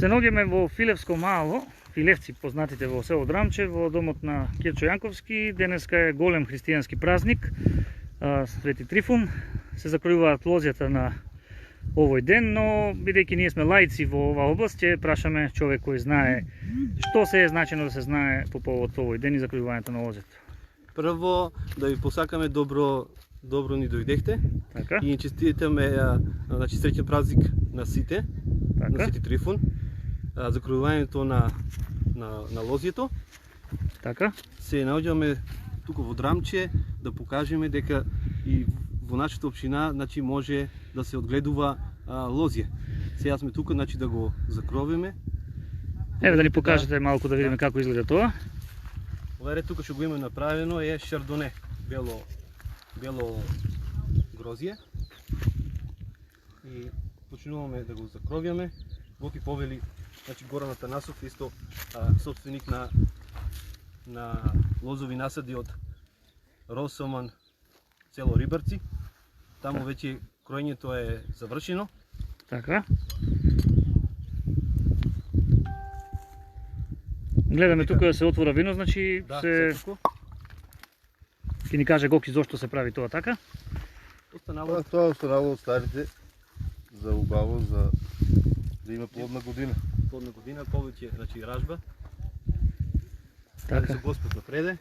Се наоѓаме во Филевско мало, Филевци познатите во село Драмче, во домот на Кирчо Јанковски. Денеска е голем христијански празник, Свети Трифун. Се закројуваат лозјата на овој ден, но бидејќи ние сме лаици во оваа област, ќе прашаме човек кој знае што се е значено да се знае по повод овој ден и закројувањето на лозјата. Прво да ви посакаме добро ни дојдехте. Така. И честитаме значи среќен празник на сите, Така. на Свети Трифун. Закројувањето на лозјето. Така. Се наоѓаме тука во Драмче да покажеме дека и во нашата општина значи може да се одгледува лозје. Сега сме тука значи да го закровиме. Еве да ни покажете малку да видиме како изгледа тоа. Ова тука што го има направено е шардоне, бело грозје. И почнуваме да го закровјаме. Боки повели, значи Горан Атанасов исто собственик на лозови насади од Росоман, село Рибарци. Таму веќе кроењето е завршено. Така. Гледаме тука да се отвора вино, значи Да, се ќе ни каже Гоки зошто се прави тоа така. Тоа останало од старите за убаво, за да има плодна година. Плодна година, повеќе значи ражба. Така. Се Господ напреде.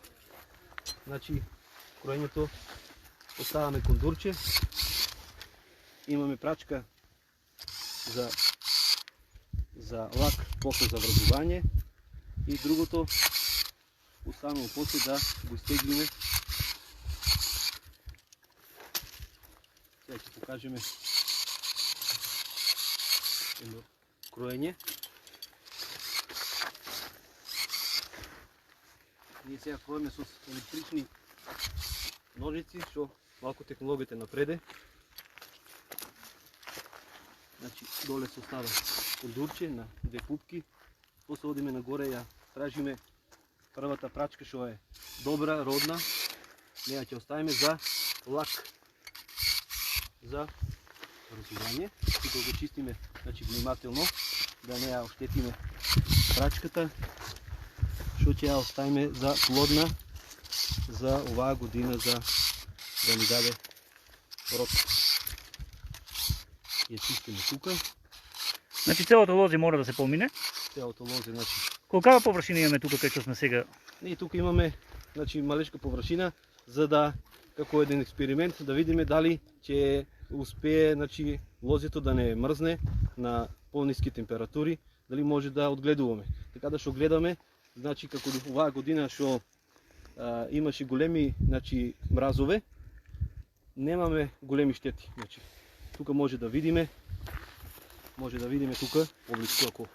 Значи кроењето поставаме кондурче. Имаме прачка за лак после за врзување и другото оставаме после да го стеглиме. Сега ќе покажеме едно кроење. Ние сега кроеме со електрични ножици, што малку технологијата напреде. Значи доле се остава кондурче на две пупки. После одиме нагоре, ја тражиме првата прачка што е добра, родна. Неја ќе оставиме за лак за врзување. Тука го чистиме значи внимателно да не ја оштетиме прачката, што ќе ја оставиме за плодна за оваа година, за да ни даде род. Ја чистиме тука. Значи целото лозје мора да се помине. Целото лозје, значи. Колкава површина имаме тука кај што сме сега? Ние тука имаме значи малечка површина за да како еден експеримент да видиме дали ќе успее значи лозјето да не мрзне на пониски температури, дали може да одгледуваме. Така да што гледаме, значи како оваа година што имаше големи значи мразове, немаме големи штети. Значи тука може да видиме тука поблиску ако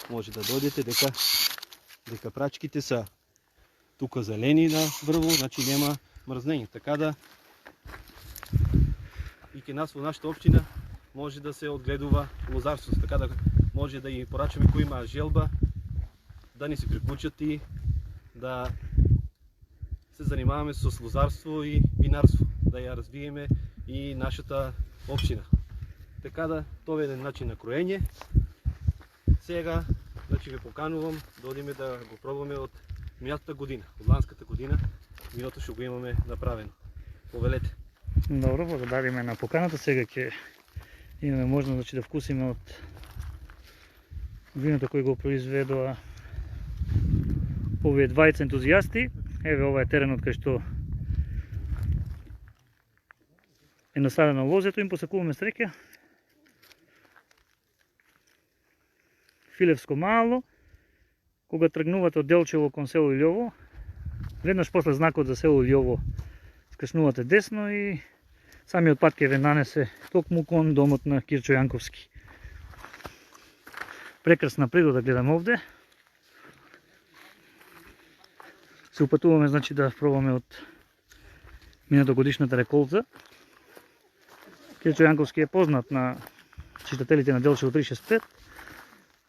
може да дојдете дека прачките са тука зелени на врво, значи нема мрзнење. Така да и ке нас во нашата општина може да се одгледува лозарство, така да може да и порачаме кој има желба да ни се приклучат и да се занимаваме со лозарство и винарство, да ја развиеме и нашата општина. Така да тоа е еден начин на кроење. Сега значи ве поканувам да одиме да го пробаме од минатата година, од ланската година, виното што го имаме направено. Повелете. Добро, благодариме на поканата. Сега ќе имаме можност значи да вкусиме од виното кој го произведоа овие двајца ентузијасти. Еве ова е теренот кај што е насадено лозето, им посакуваме среќа. Филевско мало, кога тргнувате од Делчево кон село Илјово, веднаш после знакот за село Илјово скреснувате десно и самиот пат ќе ве нанесе токму кон домот на Кирчо Јанковски. Прекрасна природа гледаме овде. Се упатуваме значи да пробаме од минатогодишната реколта. Кирчо Јанковски е познат на читателите на Делчево 365.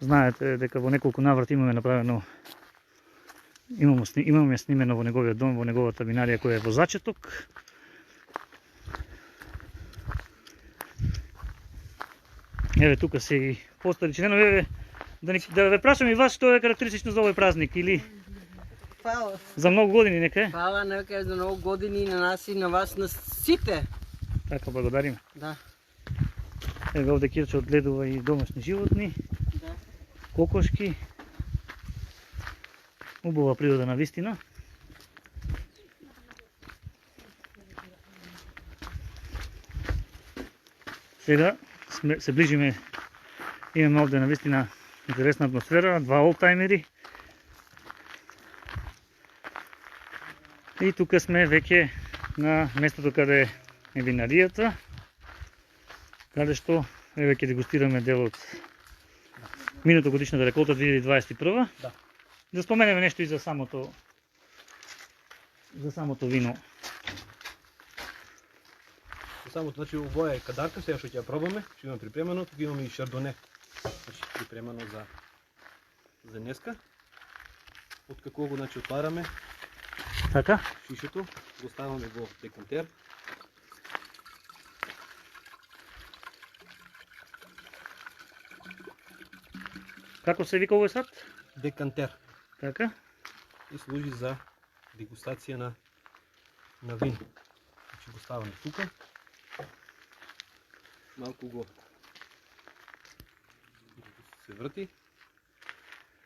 Знаете дека во неколку наврати имаме направено, имаме снимено во неговиот дом, во неговата винарија која е во зачеток. Еве тука се и постари членови, еве Да ве прашам и вас што е карактеристично за овој празник или Фала. за многу години нека е? Фала нека за много години на нас и на вас, на сите. Така, благодариме. Да. Еве овде Кирчо одгледува и домашни животни, Да. кокошки. Убава природа на вистина. Сега се ближиме, имаме овде на вистина интересна атмосфера, два олтаймери. И тука сме веќе на местото каде е винаријата, каде што веќе дегустираме дел од минато годишната реколта 2021. Да. Да споменеме нешто и за самото вино. Самото, значи, овоја е кадарка, сега што ќе ја пробаме, што имаме припремано, тука имаме и шардоне, значи припремано за днеска. Откако го, значи, отвараме Така? шишето, го ставаме во декантер. Како се вика овој сад? Декантер. Така? И служи за дегустација на вино. Значи го ставаме тука. Малку го се врти,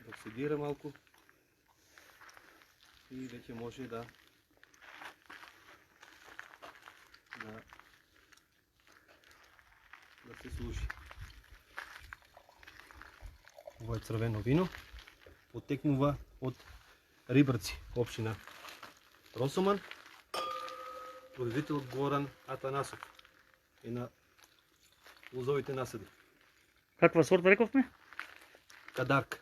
да оксидира малку и веќе може да се служи. Ово е црвено вино, потекнува од Рибрци, општина Росоман, производител Горан Атанасов и на лозовите насади. Каква сорта рековме? Кадарка.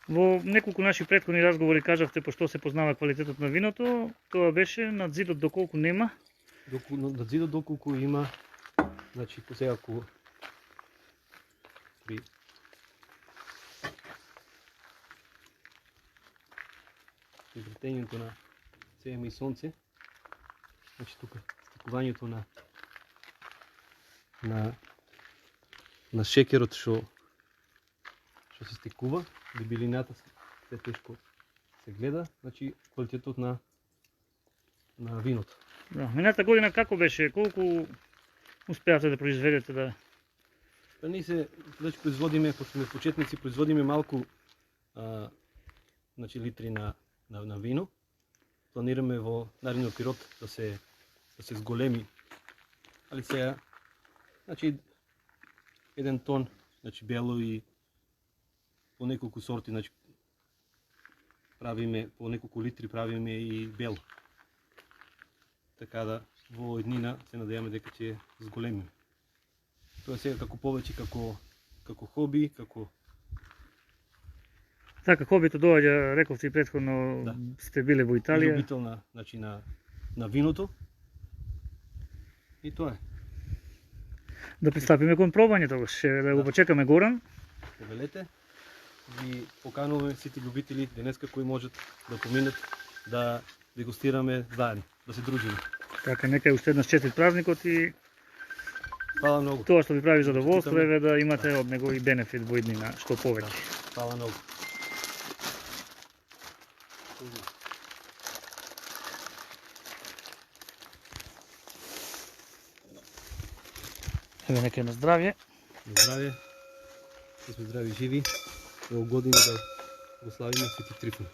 Во неколку наши претходни разговори кажавте по што се познава квалитетот на виното, тоа беше над зидот доколку нема. На зидот доколку има, значи сега ако при вртењето на СМ и сонце, значи тука стекувањето на шекерот што се стекува, дебелината се тешко се гледа, значи квалитетот на виното. Да, мината година како беше? Колку успеавте да произведете да... Па ние се, значи производиме, пошто сме почетници, производиме малку значи литри на вино. Планираме во наредниот период да се зголеми. Али сега, значи 1 тон, значи бело и по неколку сорти, значи правиме по неколку литри правиме и бело. Така да во еднина се надеваме дека ќе зголемиме. Тоа е сега како повеќе како хоби, како Така, хобито доаѓа, рековте и претходно, Да. сте биле во Италија. љубител на виното. И тоа е. Да пристапиме кон пробање тогаш, да го Да. почекаме Горан. Повелете. Ви покануваме сите љубители денеска кои можат да поминат да дегустираме заедно, да се дружиме. Така, нека е уште еднаш честит празникот и Фала многу. тоа што ви прави задоволство Честитаме. е да имате од него и бенефит во иднина, што повеќе. Фала многу. Еве нека е на здравје. На здравје. Да сме здрави и живи. Во година да го славиме Свети Трифун.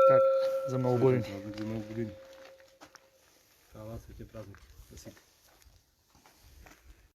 Така, за многу години. За много години. Фала, свети празник. Да сите.